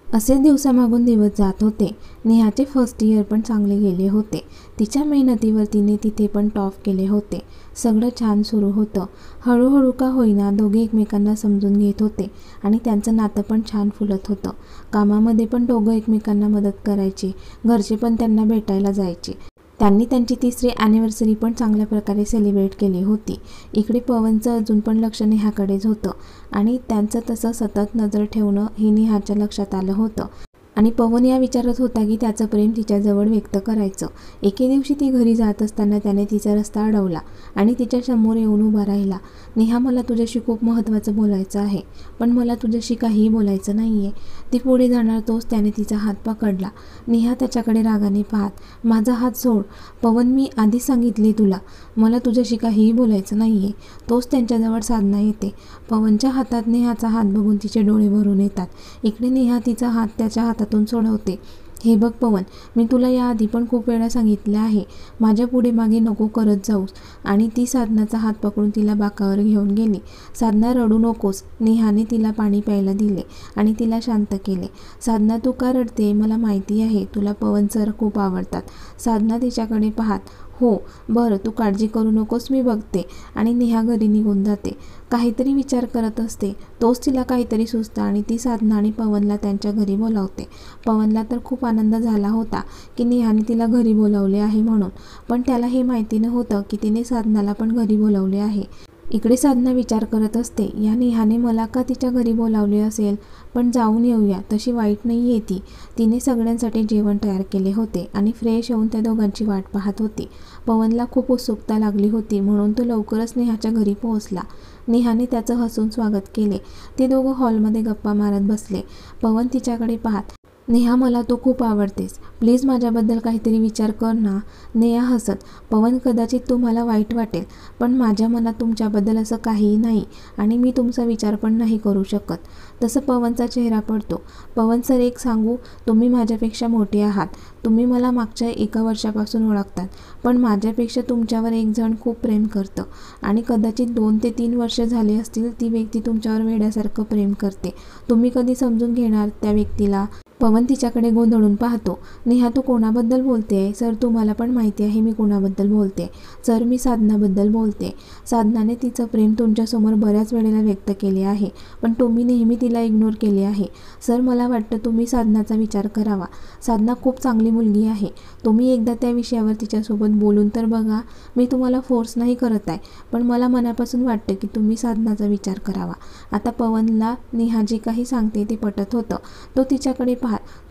असे दिवसामागून दिवस जात होते. नेहाचे फर्स्ट इयर पण चांगले गेले होते. तिच्या मेहनतीवर तिने तिथे पण टॉप केले होते. सगळं छान सुरू होतं. हळूहळू का होईना दोघे एकमेकांना समजून घेत होते आणि त्यांचं नातं पण छान फुलत होतं. कामामध्ये पण दोघं एकमेकांना मदत करायचे. घरचे पण त्यांना भेटायला जायचे. त्यांनी त्यांची 3री ॲनिव्हर्सरी पण चांगल्या प्रकारे सेलिब्रेट केली होती. इकडे पवनचं अजून पण लक्ष नेहाकडेच होतं आणि त्यांचं तसं सतत नजर ठेवणं हे नेहाच्या लक्षात आलं होतं आणि पवन या विचारत होता की त्याचं प्रेम तिच्याजवळ व्यक्त करायचं. एके दिवशी ती घरी जात असताना त्याने तिचा रस्ता अडवला आणि तिच्या समोर येऊन उभा राहिला. नेहा, मला तुझ्याशी खूप महत्त्वाचं बोलायचं आहे, पण मला तुझ्याशी काहीही बोलायचं नाही आहे. ती पुढे जाणार तोच त्याने तिचा हात पकडला. नेहा त्याच्याकडे रागाने पाहत, माझा हात सोड पवन, मी आधी सांगितले तुला, मला तुझ्याशी काहीही बोलायचं नाही आहे. तोच त्यांच्याजवळ साधना येते. पवनच्या हातात नेहाचा हात बघून तिचे डोळे भरून येतात. इकडे नेहा तिचा हात त्याच्या हातातून सोडवते. हे बघ पवन, मी तुला याआधी पण खूप वेळा सांगितलं आहे, माझ्या पुढे मागे नको करत जाऊस. आणि ती साधनाचा हात पकडून तिला बाकावर घेऊन गेली. साधना, रडू नकोस. नेहाने तिला पाणी प्यायला दिले आणि तिला शांत केले. साधना, तू का रडते? मला माहिती आहे तुला पवन सर खूप आवडतात. साधना तिच्याकडे पाहत, हो बरं, तू काळजी करू नकोस, मी बघते. आणि नेहा घरी निघून जाते. काहीतरी विचार करत असते. तोच तिला काहीतरी सुचतं आणि ती साधना आणि पवनला त्यांच्या घरी बोलावते. पवनला तर खूप आनंद झाला होता की नेहाने तिला घरी बोलावले आहे म्हणून, पण त्याला हे माहिती नव्हतं की तिने साधनाला पण घरी बोलावले आहे. इकडे साधना विचार करत असते, या नेहाने मला का तिच्या घरी बोलावले असेल, पण जाऊन येऊया, तशी वाईट नाही आहे ती. तिने सगळ्यांसाठी जेवण तयार केले होते आणि फ्रेश होऊन त्या दोघांची वाट पाहत होती. पवनला खूप उत्सुकता लागली होती म्हणून तो लवकरच नेहाच्या घरी पोहोचला. नेहाने त्याचं हसून स्वागत केले. ते दोघं हॉलमध्ये गप्पा मारत बसले. पवन तिच्याकडे पाहत, नेहा, मला तू खूप आवडतेस, प्लीज माझ्याबद्दल काहीतरी विचार कर ना. नेहा हसत, पवन, कदाचित तुम्हाला वाईट वाटेल, पण माझ्या मनात तुमच्याबद्दल असं काहीही नाही आणि मी तुमचा विचार पण नाही करू शकत. तसं पवनचा चेहरा पडतो. पवन सर, एक सांगू, तुम्ही माझ्यापेक्षा मोठे आहात. तुम्ही मला मागच्या 1 वर्षापासून ओळखतात, पण माझ्यापेक्षा तुमच्यावर एक जण खूप प्रेम करतं आणि कदाचित 2 ते 3 वर्ष झाले असतील ती व्यक्ती तुमच्यावर वेड्यासारखं प्रेम करते. तुम्ही कधी समजून घेणार त्या व्यक्तीला? पवन तिच्याकडे गोंधळून पाहतो. नेहा, तू कोणाबद्दल बोलते? सर, तुम्हाला पण माहिती आहे मी कोणाबद्दल बोलते. सर, मी साधनाबद्दल बोलते. साधनाने तिचं प्रेम तुमच्यासमोर बऱ्याच वेळेला व्यक्त केले आहे, पण तुम्ही नेहमी तिला इग्नोर केले आहे. सर, मला वाटतं तुम्ही साधनाचा विचार करावा. साधना खूप चांगली मुलगी आहे. तुम्ही एकदा त्या विषयावर तिच्यासोबत बोलून तर बघा. मी तुम्हाला फोर्स नाही करत आहे, पण मला मनापासून वाटतं की तुम्ही साधनाचा विचार करावा. आता पवनला नेहा जे काही सांगते ते पटत होतं. तो तिच्याकडे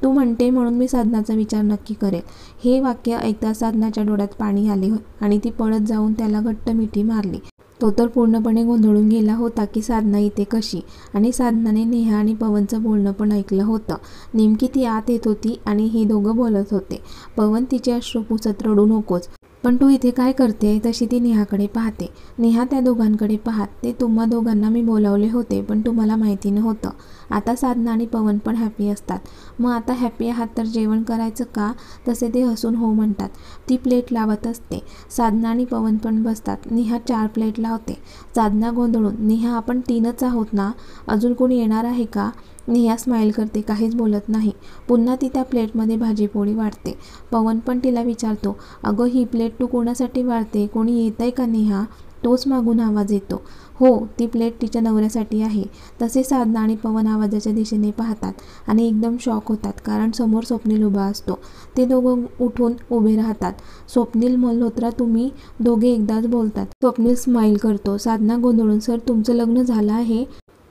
तू म्हणते म्हणून मी साधनाचा विचार नक्की करेल. हे वाक्य ऐकता साधनाच्या डोळ्यात पाणी आले आणि ती पळत जाऊन त्याला घट्ट मिठी मारली. तो तर पूर्णपणे गोंधळून गेला होता की साधना इथे कशी, आणि साधनाने नेहा आणि पवनचं बोलणं पण ऐकलं होतं. नेमकी ती आत येत होती आणि हे दोघं बोलत होते. पवन, तिचे अश्रू पुसत, रडू नकोस, पण तू इथे काय करते? तशी ती नेहाकडे पाहते. नेहा त्या दोघांकडे पाहत, ते तुम्हा दोघांना मी बोलावले होते, पण तुम्हाला माहिती नव्हतं. आता साधना आणि पवन पण हॅपी असतात. मग आता हॅपी आहात तर जेवण करायचं का? तसे ते हसून हो म्हणतात. ती प्लेट लावत असते. साधना आणि पवन पण बसतात. नेहा 4 प्लेट लावते. साधना गोंधळून, नेहा, आपण 3च आहोत ना? अजून कोणी येणार आहे का? नेहा स्माईल करते, काहीच बोलत नाही. पुन्हा ती त्या प्लेटमध्ये भाजीपोळी वाढते. पवन पण तिला विचारतो, अगं ही प्लेट तू कोणासाठी वाढते? कोणी येत आहे का नेहा? तोच मागून आवाज येतो. हो, ती प्लेट तिच्या नवऱ्यासाठी आहे. तसे साधना आणि पवन आवाजाच्या दिशेने पाहतात आणि एकदम शॉक होतात, कारण समोर स्वप्नील उभा असतो. ते दोघं उठून उभे राहतात. स्वप्नील मल्होत्रा, तुम्ही दोघे एकदाच बोलतात. स्वप्नील स्माईल करतो. साधना गोंधळून, सर, तुमचं लग्न झालं आहे?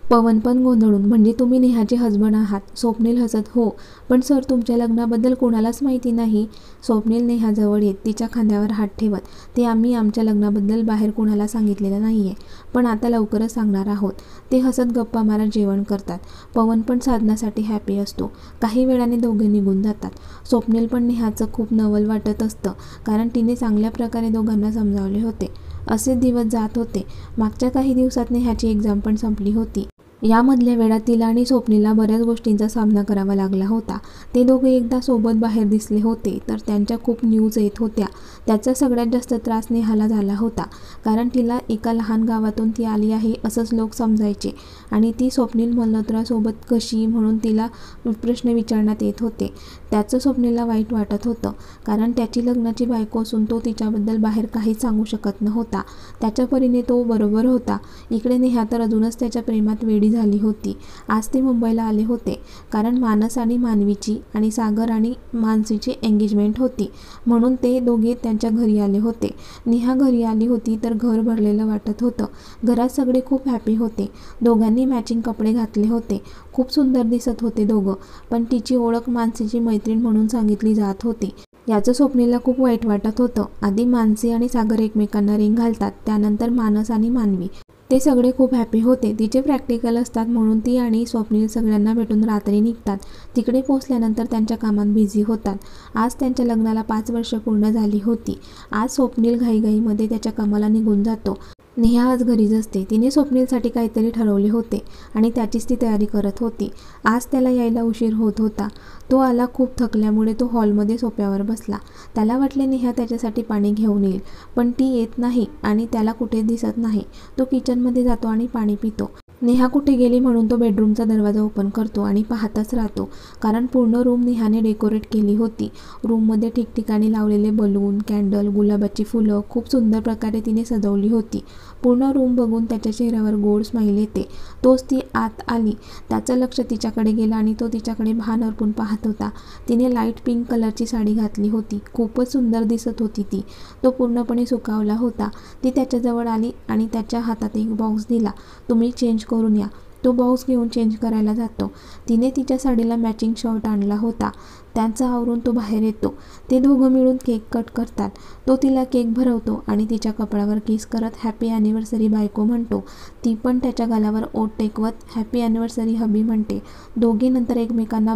पवन पण गोंधळून, म्हणजे तुम्ही नेहाचे हजबंड आहात? स्वप्नील हसत, हो, पण सर, तुमच्या लग्नाबद्दल कोणालाच माहिती नाही. स्वप्नील नेहाजवळ येत तिच्या खांद्यावर हात ठेवत, ते आम्ही आमच्या लग्नाबद्दल बाहेर कोणाला सांगितलेलं नाही आहे, पण आता लवकरच सांगणार आहोत. ते हसत गप्पा मारत जेवण करतात. पवन पण साधनासाठी हॅपी असतो. काही वेळाने दोघे निघून जातात. स्वप्नील पण नेहाचं खूप नवल वाटत असतं, कारण तिने चांगल्या प्रकारे दोघांना समजावले होते. असे दिवस जात होते. मागच्या काही दिवसात नेहाची एक्झाम पण संपली होती. यामधल्या वेळात तिला आणि स्वप्नीलला बऱ्याच गोष्टींचा सामना करावा लागला होता. ते दोघे एकदा सोबत बाहेर दिसले होते तर त्यांच्या खूप न्यूज येत होत्या. त्याचा सगळ्यात जास्त त्रास नेहाला झाला होता, कारण तिला एका लहान गावातून ती आली आहे असंच लोक समजायचे आणि ती स्वप्नील मल्होत्रासोबत कशी म्हणून तिला प्रश्न विचारण्यात येत होते. त्याचं स्वप्नीलला वाईट वाटत होतं, कारण त्याची लग्नाची बायको असून तो तिच्याबद्दल बाहेर काहीच सांगू शकत नव्हता. त्याच्या परीने तो बरोबर होता. इकडे नेहा तर अजूनच त्याच्या प्रेमात वेडी झाली होती. आज ते मुंबईला आले होते कारण मानस आणि मानवीची आणि सागर आणि मानसीची एंगेजमेंट होती, म्हणून ते दोघे त्यांच्या घरी आले होते. नेहा घरी आली होती तर घर भरलेलं वाटत होतं. घरात सगळे खूप हॅपी होते. दोघांनी मॅचिंग कपडे घातले होते. खूप सुंदर दिसत होते दोघं, पण तिची ओळख मानसीची मैत्रीण म्हणून सांगितली जात होती. याचं स्वप्नीलला खूप वाईट वाटत होतं. आधी मानसी आणि सागर एकमेकांना रिंग घालतात, त्यानंतर मानस आणि मानवी. ते सगळे खूप हॅपी होते. तिचे प्रॅक्टिकल असतात म्हणून ती आणि स्वप्नील सगळ्यांना भेटून रात्री निघतात. तिकडे पोहोचल्यानंतर त्यांच्या कामात बिझी होतात. आज त्यांच्या लग्नाला 5 वर्ष पूर्ण झाली होती. आज स्वप्नील घाईघाईमध्ये त्याच्या कामाला निघून जातो. नेहा आज घरीच असते. तिने स्वप्नीलसाठी काहीतरी ठरवले होते आणि त्याचीच ती तयारी करत होती. आज त्याला यायला उशीर होत होता. तो आला खूप थकल्यामुळे तो हॉलमध्ये सोफ्यावर बसला. त्याला वाटले नेहा त्याच्यासाठी पाणी घेऊन येईल, पण ती येत नाही आणि त्याला कुठे दिसत नाही. तो किचनमध्ये जातो आणि पाणी पितो. नेहा कुठे गेली म्हणून तो बेडरूमचा दरवाजा ओपन करतो आणि पाहतच राहतो, कारण पूर्ण रूम नेहाने डेकोरेट केली होती. रूममध्ये ठिकठिकाणी लावलेले बलून, कॅन्डल, गुलाबाची फुलं खूप सुंदर प्रकारे तिने सजवली होती. पूर्ण रूम बघून त्याच्या चेहऱ्यावर गोड स्माईल येते. तोच ती आत आली. त्याचं लक्ष तिच्याकडे गेलं आणि तो तिच्याकडे भान अर्पून पाहत होता. तिने लाईट पिंक कलरची साडी घातली होती. खूपच सुंदर दिसत होती ती. तो पूर्णपणे सुकावला होता. ती त्याच्याजवळ आली आणि त्याच्या हातात एक बॉक्स दिला. तुम्ही चेंज करून या. तो बॉक्स घेऊन चेंज करायला जातो. तिने तिच्या साडीला मॅचिंग शर्ट आणला होता. त्यांचा आवरून तो बाहेर येतो. ते दोघं मिळून केक कट करतात. तो तिला केक भरवतो आणि तिच्या कपाळावर किस करत हॅपी ॲनिव्हर्सरी बायको म्हणतो. ती पण त्याच्या गालावर ओठ टेकवत हॅपी ॲनिव्हर्सरी हबी म्हणते. दोघे नंतर एकमेकांना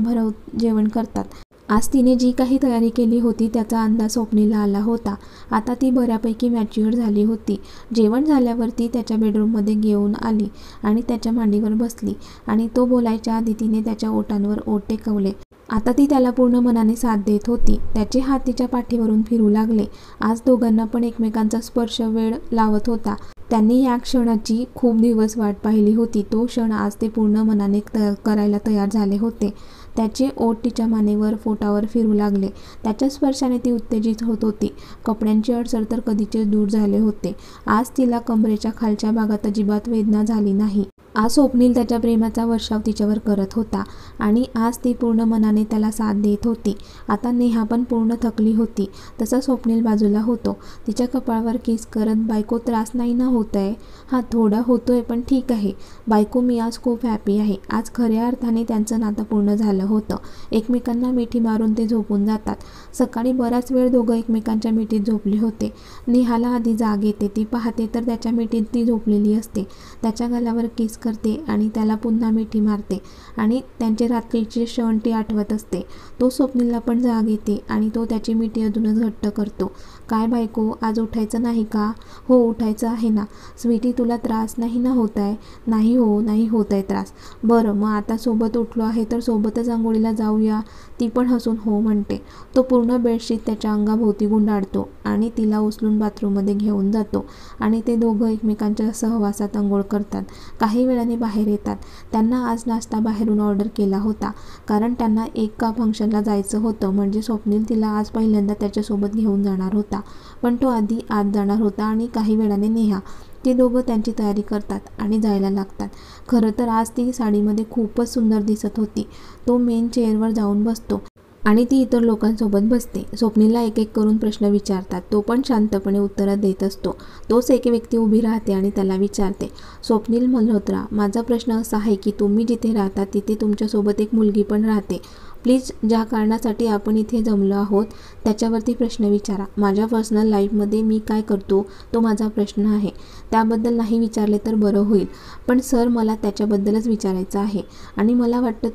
जेवण करतात. आज तिने जी काही तयारी केली होती त्याचा अंदाज स्वप्नीलला आला होता. आता ती बऱ्यापैकी मॅच्युअर झाली होती. जेवण झाल्यावरती त्याच्या बेडरूममध्ये घेऊन आली आणि त्याच्या मांडीवर बसली आणि तो बोलायच्या आधी तिने त्याच्या ओठांवर ओठ टेकवले. आता ती त्याला पूर्ण मनाने साथ देत होती. त्याचे हात तिच्या पाठीवरून फिरू लागले. आज दोघांना पण एकमेकांचा स्पर्श वेळ लावत होता. त्यांनी या क्षणाची खूप दिवस वाट पाहिली होती. तो क्षण आज ते पूर्ण मनाने करायला तयार झाले होते. त्याचे ओठ तिच्या मानेवर, फोटावर फिरू लागले. त्याच्या स्पर्शाने ती उत्तेजित होत होती. कपड्यांची अडसर तर कधीचेच दूर झाले होते. आज तिला कमरेच्या खालच्या भागात अजिबात वेदना झाली नाही. आज स्वप्नील त्याच्या प्रेमाचा वर्षाव तिच्यावर करत होता आणि आज ती पूर्ण मनाने त्याला साथ देत होती. आता नेहा पण पूर्ण थकली होती. तसा स्वप्नील बाजूला होतो. तिच्या कपाळावर किस करत, बायको त्रास नाही ना होत आहे? हा, थोडा होतोय पण ठीक आहे बायको, मी आज खूप हॅपी आहे. आज खऱ्या अर्थाने त्यांचं नातं पूर्ण झालं होतं. एकमेकांना मिठी मारून ते झोपून जातात. सकाळी बराच वेळ दोघं एकमेकांच्या मिठीत झोपले होते. नेहाला आधी जाग येते. ती पाहते तर त्याच्या मिठीत ती झोपलेली असते. त्याच्या गालावर किस करते आणि त्याला पुन्हा मिठी मारते आणि त्यांचे रात्रीचे क्षण ती आठवत असते. तो स्वप्नीलला पण जाग येते आणि तो त्याची मिठी अजूनच घट्ट करतो. काय बायको, आज उठायचं नाही का? हो, उठायचं आहे ना. स्वीटी, तुला त्रास नाही ना होत आहे? नाही हो, नाही होत आहे त्रास. बरं, मग आता सोबत उठलो आहे तर सोबतच आंघोळीला जाऊया. ती पण हसून हो म्हणते. तो पूर्ण बेडशीट त्याच्या अंगाभोवती गुंडाळतो आणि तिला उचलून बाथरूममध्ये घेऊन जातो आणि ते दोघं एकमेकांच्या सहवासात अंघोळ करतात. काही वेळाने बाहेर येतात. त्यांना आज नाश्ता बाहेरून ऑर्डर केला होता, कारण त्यांना एका फंक्शनला जायचं होतं. म्हणजे स्वप्नील तिला आज पहिल्यांदा त्याच्यासोबत घेऊन जाणार होता, पण तो आधी आत जाणार होता आणि काही वेळाने नेहा. ते दोघं त्यांची तयारी करतात आणि जायला लागतात. खरं तर आज ती साडीमध्ये खूपच सुंदर दिसत होती. तो मेन चेअरवर जाऊन बसतो आणि ती इतर लोकांसोबत बसते. स्वप्नीलला एक एक करून प्रश्न विचारतात. तो पण शांतपणे उत्तरं देत असतो. तोच एक व्यक्ती उभी राहते आणि त्याला विचारते, स्वप्नील मल्होत्रा, माझा प्रश्न असा आहे की तुम्ही जिथे राहता तिथे तुमच्यासोबत एक मुलगी पण राहते. प्लीज, ज्या कारणासाठी आपण इथे जमलो आहोत त्याच्यावरती प्रश्न विचारा. माझ्या पर्सनल लाईफमध्ये मी काय करतो तो माझा प्रश्न आहे. त्याबद्दल नाही विचारले तर बरं होईल, पण सर मला त्याच्याबद्दलच विचारायचं आहे आणि मला वाटतं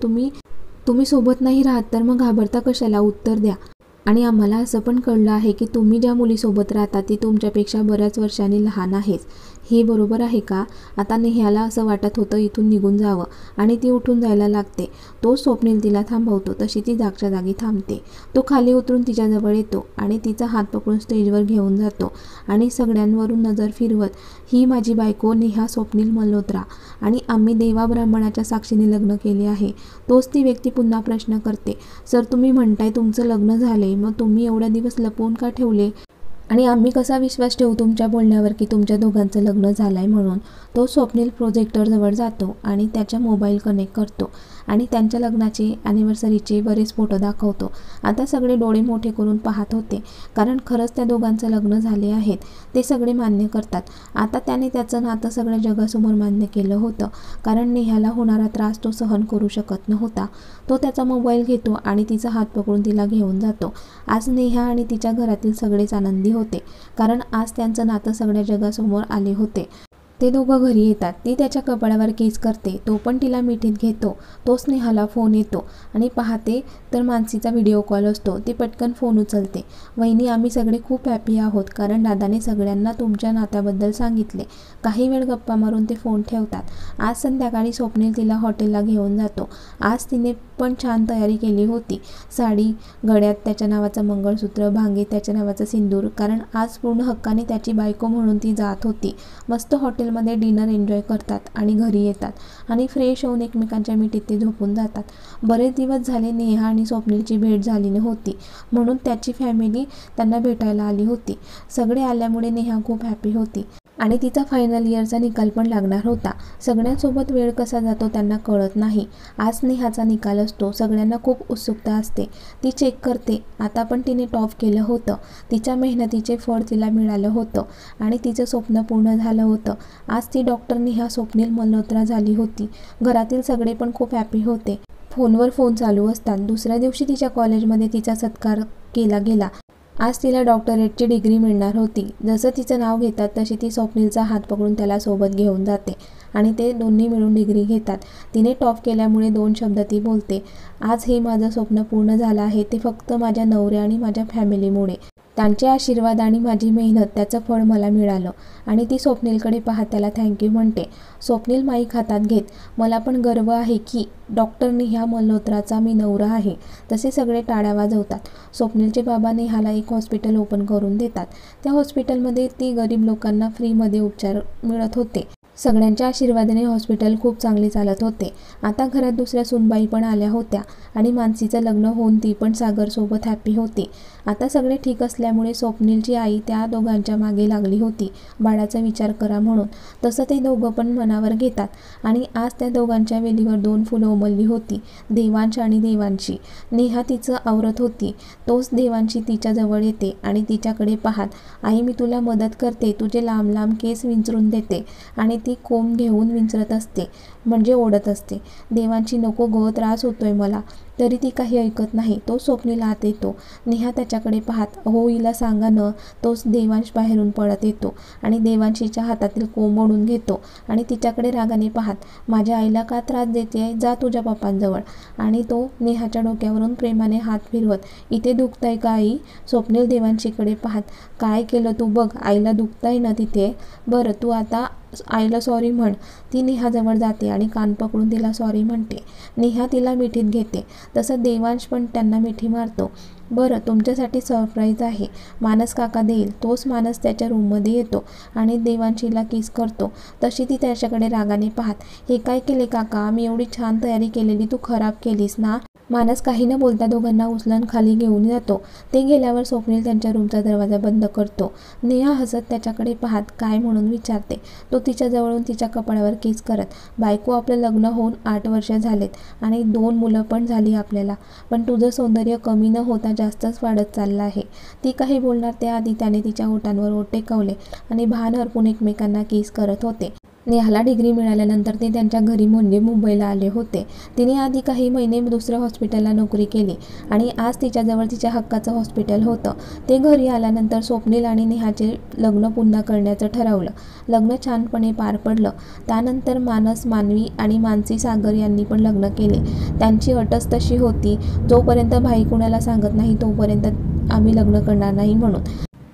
तुम्ही सोबत नाही राहत तर मग घाबरता कशाला? उत्तर द्या. आणि आम्हाला असं पण कळलं आहे की तुम्ही ज्या मुलीसोबत राहता ती तुमच्यापेक्षा बऱ्याच वर्षांनी लहान आहेच. हे बरोबर आहे का? आता नेहाला असं वाटत होतं इथून निघून जावं आणि ती उठून जायला लागते. तो स्वप्नील तिला थांबवतो, तशी ती जागच्या जागी थांबते. तो खाली उतरून तिच्याजवळ येतो आणि तिचा हात पकडून स्टेजवर घेऊन जातो आणि सगळ्यांवरून नजर फिरवत, ही माझी बायको नेहा स्वप्नील मल्होत्रा आणि आम्ही देवा ब्राह्मणाच्या साक्षीने लग्न केले आहे. तोच ती व्यक्ती पुन्हा प्रश्न करते, सर तुम्ही म्हणताय तुमचं लग्न झाले, मग तुम्ही एवढ्या दिवस लपवून का ठेवले आणि आम्ही कसा विश्वास ठेवू तुमच्या बोलण्यावर की तुमच्या दोघांचं लग्न झालं आहे म्हणून. तो स्वप्नील प्रोजेक्टरजवळ जातो आणि त्याच्या मोबाईल कनेक्ट करतो आणि त्यांच्या लग्नाचे ॲनिव्हर्सरीचे बरेच फोटो दाखवतो. आता सगळे डोळे मोठे करून पाहत होते, कारण खरंच त्या दोघांचं लग्न झाले आहेत ते सगळे मान्य करतात. आता त्याने त्याचं नातं सगळ्या जगासमोर मान्य केलं होतं, कारण नेहाला होणारा त्रास तो सहन करू शकत नव्हता. तो त्याचा मोबाईल घेतो आणि तिचा हात पकडून तिला घेऊन जातो. आज नेहा आणि तिच्या घरातील सगळेच आनंदी होते, कारण आज त्यांचं नातं सगळ्या जगासमोर आले होते. ते दोघं घरी येतात. ती त्याच्या कपाळावर किस करते, तो पण तिला मिठीत घेतो. तो स्नेहाला फोन येतो आणि पाहते तर मानसीचा व्हिडिओ कॉल असतो. ती पटकन फोन उचलते. वहिनी, आम्ही सगळे खूप हॅपी आहोत, कारण दादाने सगळ्यांना तुमच्या नात्याबद्दल सांगितले. काही वेळ गप्पा मारून ते फोन ठेवतात. आज संध्याकाळी स्वप्नील तिला हॉटेलला घेऊन जातो. आज तिने पण छान तयारी केली होती. साडी, गळ्यात त्याच्या नावाचं मंगळसूत्र, भांगेत त्याच्या नावाचं सिंदूर, कारण आज पूर्ण हक्काने त्याची बायको म्हणून ती जात होती. मस्त हॉटेलमध्ये डिनर एन्जॉय करतात आणि घरी येतात आणि फ्रेश होऊन एकमेकांच्या मिठीत ते झोपून जातात. बरेच दिवस झाले नेहा आणि स्वप्नीलची भेट झाली नव्हती, म्हणून त्याची फॅमिली त्यांना भेटायला आली होती. सगळे आल्यामुळे नेहा खूप हॅपी होती आणि तिचा फायनल इयरचा निकाल पण लागणार होता. सगळ्यांसोबत वेळ कसा जातो त्यांना कळत नाही. आज नेहाचा निकाल असतो. सगळ्यांना खूप उत्सुकता असते. ती चेक करते. आता पण तिने टॉप केलं होतं. तिच्या मेहनतीचे फळ तिला मिळालं होतं आणि तिचं स्वप्न पूर्ण झालं होतं. आज ती डॉक्टर नेहा स्वप्नील मल्होत्रा झाली होती. घरातील सगळे पण खूप हॅपी होते. फोनवर फोन चालू असतात. दुसऱ्या दिवशी तिच्या कॉलेजमध्ये तिचा सत्कार केला गेला. आज तिला डॉक्टरेटची डिग्री मिळणार होती. जसं तिचं नाव घेतात तशी ती स्वप्नीलचा हात पकडून त्याला सोबत घेऊन जाते आणि ते दोन्ही मिळून डिग्री घेतात. तिने टॉप केल्यामुळे 2 शब्द ती बोलते, आज हे माझं स्वप्न पूर्ण झालं आहे ते फक्त माझ्या नवऱ्या आणि माझ्या फॅमिलीमुळे. त्यांचे आशीर्वाद आणि माझी मेहनत त्याचं फळ मला मिळालं. आणि ती स्वप्नीलकडे पाहत त्याला थँक्यू म्हणते. स्वप्नील माईक हातात घेत, मला पण गर्व आहे की डॉक्टर नेहा मल्होत्राचा मी नवरा आहे. तसे सगळे टाळ्या वाजवतात. स्वप्नीलचे बाबा नेहाला एक हॉस्पिटल ओपन करून देतात. त्या हॉस्पिटलमध्ये ती गरीब लोकांना फ्रीमध्ये उपचार मिळत होते. सगळ्यांच्या आशीर्वादाने हॉस्पिटल खूप चांगले चालत होते. आता घरात दुसऱ्या सूनबाई पण आल्या होत्या आणि मानसीचं लग्न होऊन ती पण सागरसोबत हॅपी होती. आता सगळे ठीक असल्यामुळे स्वप्नीलची आई त्या दोघांच्या मागे लागली होती, बाळाचा विचार करा म्हणून. तसं ते दोघं पण मनावर घेतात आणि आज त्या दोघांच्या वेलीवर 2 फुलं उमलली होती, देवांश आणि देवांशी. नेहा तिचं आवरत होती. तोच देवांशी तिच्याजवळ येते आणि तिच्याकडे पाहत, आई मी तुला मदत करते, तुझे लांब लांब केस विंचरून देते. आणि ती कोंब घेऊन विंचरत असते, म्हणजे ओढत असते. देवांशी नको गं, त्रास होतोय मला. तरी ती काही ऐकत नाही. तो स्वप्नील आत येतो. नेहा त्याच्याकडे पाहत, हो हिला सांगा न. तोच देवांश बाहेरून पळत येतो आणि देवांशीच्या हातातील कोंब ओढून घेतो आणि तिच्याकडे रागाने पाहत, माझ्या आईला का त्रास देते, जा तुझ्या पप्पांजवळ. आणि तो नेहाच्या डोक्यावरून प्रेमाने हात फिरवत, इथे दुखतंय का आई? स्वप्नील देवांशीकडे पाहत, काय केलं तू बघ, आईला दुखतंय ना तिथे? बरं तू आता आईला सॉरी म्हण. ती नेहाजवळ जाते आणि कान पकडून तिला सॉरी म्हणते. नेहा तिला मिठीत घेते. तसं देवांश पण त्यांना मिठी मारतो. बरं तुमच्यासाठी सरप्राईज आहे, मानस काका देईल. तोच मानस त्याच्या रूममध्ये येतो आणि देवांशीला किस करतो. तशी ती त्याच्याकडे रागाने पाहत, हे काय केले काका, मी एवढी छान तयारी केलेली तू खराब केलीस ना. मानस काही न बोलता दोघांना उचलून खाली घेऊन जातो. ते गेल्यावर स्वप्नील त्यांच्या रूमचा दरवाजा बंद करतो. नेहा हसत त्याच्याकडे पाहत काय म्हणून विचारते. तो तिच्याजवळून तिच्या कपाळावर किस करत, बायको आपलं लग्न होऊन 8 वर्ष झालेत आणि 2 मुलं पण झाली आपल्याला, पण तुझं सौंदर्य कमी न होता जास्तच वाढत चाललं आहे. ती काही बोलणार त्याआधी त्याने तिच्या ओठांवर ओठ टेकवले आणि भान हरपून एकमेकांना किस करत होते. नेहाला डिग्री मिळाल्यानंतर ते त्यांच्या घरी म्हणजे मुंबईला आले होते. तिने आधी काही महिने दुसऱ्या हॉस्पिटलला नोकरी केली आणि आज तिच्याजवळ तिच्या हक्काचं हॉस्पिटल होतं. ते घरी आल्यानंतर स्वप्नील आणि नेहाचे लग्न पुन्हा करण्याचं ठरवलं. लग्न छानपणे पार पडलं. त्यानंतर मानस, मानवी आणि मानसी सागर यांनी पण लग्न केले. त्यांची अटच तशी होती, जोपर्यंत भाई कुणाला सांगत नाही तोपर्यंत आम्ही लग्न करणार नाही म्हणून.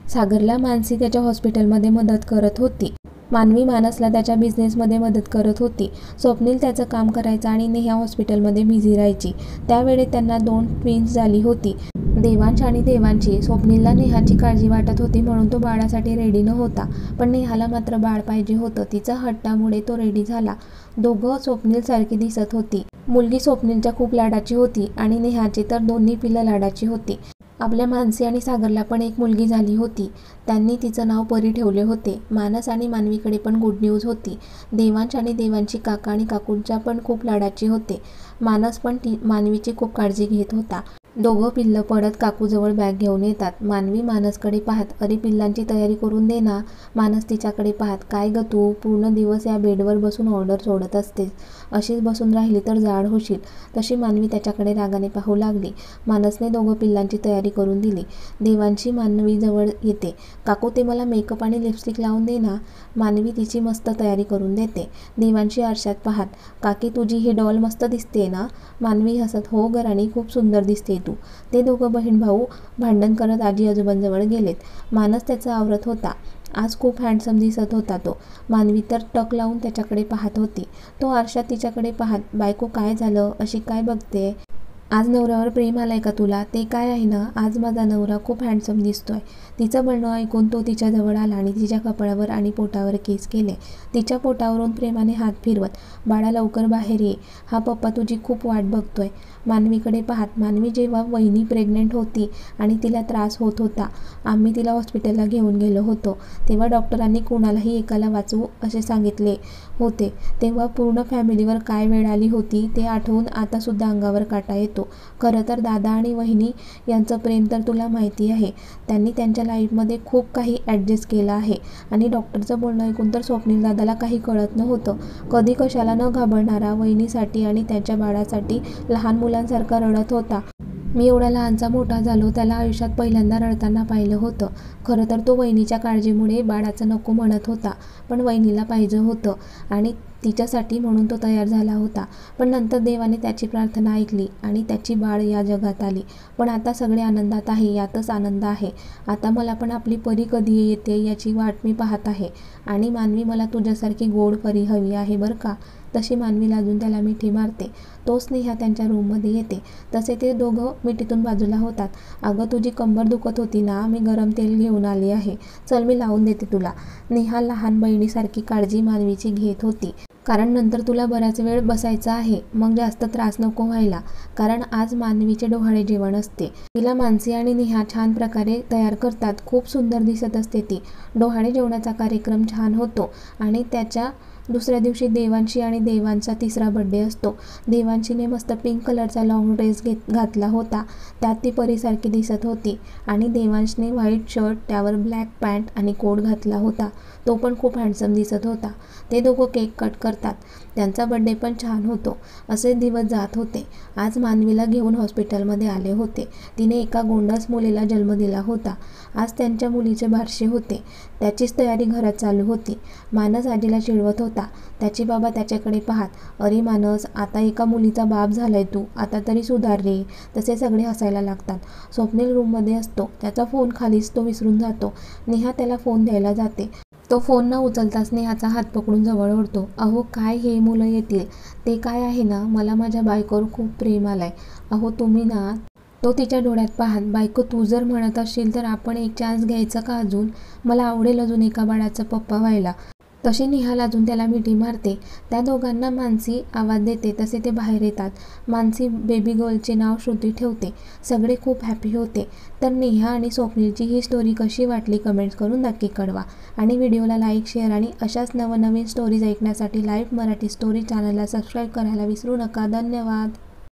सागरला मानसी त्याच्या हॉस्पिटलमध्ये मदत करत होती. मानवी मानसला त्याच्या बिझनेसमध्ये मदत करत होती. स्वप्नील त्याचं काम करायचा आणि नेहा हॉस्पिटलमध्ये बिझी राहायची. त्यावेळी त्यांना 2 ट्विन्स झाली होती, देवांश आणि देवांशी. स्वप्नीलला नेहाची काळजी वाटत होती म्हणून तो बाळासाठी रेडी न होता, पण नेहाला मात्र बाळ पाहिजे होतं. तिच्या हट्टामुळे तो रेडी झाला. दोघं स्वप्नीलसारखी दिसत होती. मुलगी स्वप्नीलच्या खूप लाडाची होती आणि नेहाची तर दोन्ही पिल्लं लाडाची होती. आपल्या मानसी आणि सागरला पण एक मुलगी झाली होती. त्यांनी तिचं नाव परी ठेवले होते. मानस आणि मानवीकडे पण गुड न्यूज होती. देवांश आणि देवांची काका आणि काकूंच्या पण खूप लाडाचे होते. मानस पण मानवीची खूप काळजी घेत होता. दोघं पिल्लं पडत काकूजवळ बॅग घेऊन येतात. मानवी मानसकडे पाहत, अरे पिल्लांची तयारी करून दे ना. मानस तिच्याकडे पाहत, काय ग तू पूर्ण दिवस या बेडवर बसून ऑर्डर सोडत असतेस, अशीच बसून राहिली तर जाड होशील. तशी मानवी त्याच्याकडे रागाने पाहू लागली. मानसने दोघं पिल्लांची तयारी करून दिली. देवांशी मानवीजवळ येते, काकू ते मला मेकअप आणि लिपस्टिक लावून दे ना. मानवी तिची मस्त तयारी करून देते. देवांशी आरशात पाहत, काकी तुझी ही डॉल मस्त दिसते ना. मानवी हसत, हो ग राणी, खूप सुंदर दिसते तू. ते दोघं बहीण भाऊ भांडण करत आजी आजोबांजवळ गेलेत. मानस त्याचं आवरत होता. आज खूप हँडसम दिसत होता तो. मानवी तर टक लावून त्याच्याकडे पाहत होती. तो आरशात तिच्याकडे पाहत, बायको काय झालं, अशी काय बघते. आज नवऱ्यावर प्रेम आलंय का तुला. ते काय आहे ना, आज माझा नवरा खूप हँडसम दिसतोय. तिचं म्हणणं ऐकून तो तिच्याजवळ आला आणि तिच्या कपाळावर आणि पोटावर केस केले. तिच्या पोटावरून प्रेमाने हात फिरवत, बाळा लवकर बाहेर ये, हा पप्पा तुझी खूप वाट बघतोय. मानवीकडे पाहत, मानवी जेव्हा वहिनी प्रेग्नंट होती आणि तिला त्रास होत होता, आम्ही तिला हॉस्पिटलला घेऊन गेलो होतो, तेव्हा डॉक्टरांनी कोणालाही एकाला वाचवू असे सांगितले होते. तेव्हा पूर्ण फॅमिलीवर काय वेळ आली होती ते आठवून आतासुद्धा अंगावर काटा येतो. खरं तर दादा आणि वहिनी यांचं प्रेम तर तुला माहिती आहे. त्यांनी त्यांच्या लाईफमध्ये खूप काही ॲडजस्ट केलं आहे आणि डॉक्टरचं बोलणं ऐकून तर स्वप्नील दादाला काही कळत नव्हतं. कधी कशाला न घाबरणारा वहिनीसाठी आणि त्याच्या बाळासाठी लहान मुलांसारखा रडत होता. मी एवढा लहानचा मोठा झालो त्याला आयुष्यात पहिल्यांदा रडताना पाहिलं होतं. खरं तर तो वहिनीच्या काळजीमुळे बाळाचं नको म्हणत होता, पण वहिनीला पाहिजे होतं आणि तिच्यासाठी म्हणून तो तयार झाला होता. पण नंतर देवाने त्याची प्रार्थना ऐकली आणि त्याची बाळ या जगात आली. पण आता सगळे आनंदात आहे, यातच आनंद आहे. आता मला पण आपली परी कधी येते याची वाट मी पाहत आहे. आणि मानवी मला तुझ्यासारखी गोड परी हवी आहे बरं का. तशी मानवी लाजून त्याला मिठी मारते. तो स्नेहा त्यांच्या रूममध्ये येते. तसे ते दोघं मिठीतून बाजूला होतात. अगं तुझी कंबर दुखत होती ना, मी गरम तेल घेऊन आली आहे, चल मी लावून देते तुला. नेहा लहान बहिणीसारखी काळजी मानवीची घेत होती. कारण नंतर तुला बराच वेळ बसायचं आहे, मग जास्त त्रास नको व्हायला. कारण आज मानवीचे डोहाळे जेवण असते. तिला मानसी आणि नेहा छान प्रकारे तयार करतात. खूप सुंदर दिसत असते ती. डोहाळे जेवणाचा कार्यक्रम छान होतो आणि त्याच्या दुसऱ्या दिवशी देवांशी आणि देवांचा 3रा बर्थडे असतो. देवांशीने मस्त पिंक कलरचा लॉंग ड्रेस घातला होता. त्यात ती परीसारखी दिसत होती आणि देवांशने व्हाईट शर्ट, त्यावर ब्लॅक पॅन्ट आणि कोट घातला होता. तो पण खूप हँडसम दिसत होता. ते दोघं केक कट करतात. त्यांचा बर्थडे पण छान होतो. असे दिवस जात होते. आज मानवीला घेऊन हॉस्पिटलमध्ये आले होते. तिने एका गोंडस मुलीला जन्म दिला होता. आज त्यांच्या मुलीचे बारसे होते. त्याचीच तयारी घरात चालू होती. मानस आजीला चिडवत होता. त्याचे बाबा त्याच्याकडे पाहत, अरे मानस, आता एका मुलीचा बाप झालाय तू, आता तरी सुधार रे. तसे सगळे हसायला लागतात. स्वप्नील रूममध्ये असतो. त्याचा फोन खालीच तो विसरून जातो. नेहा त्याला फोन द्यायला जाते. तो फोन न उचलता स्नेहाचा हात पकडून जवळ ओढतो. अहो काय हे मुलं येतील. ते काय आहे ना, मला माझ्या बायकोवर खूप प्रेम आलंय. अहो तुम्ही ना. तो तिच्या डोळ्यात पाहत, बायको तू जर म्हणत असशील तर आपण एक चान्स घ्यायचा का अजून. मला आवडेल अजून एका बाळाचा पप्पा व्हायला. तशी नेहा लाजून त्याला मिठी मारते. त्या दोघांना मानसी आवाज देते. तसे ते बाहेर येतात. मानसी बेबी गर्लचे नाव श्रुती ठेवते. सगळे खूप हॅपी होते. तर नेहा आणि स्वप्नीलची ही स्टोरी कशी वाटली कमेंट्स करून नक्की कळवा. आणि व्हिडिओला लाईक, शेअर आणि अशाच नवनवीन स्टोरीज ऐकण्यासाठी लाईव्ह मराठी स्टोरी चॅनलला सबस्क्राईब करायला विसरू नका. धन्यवाद.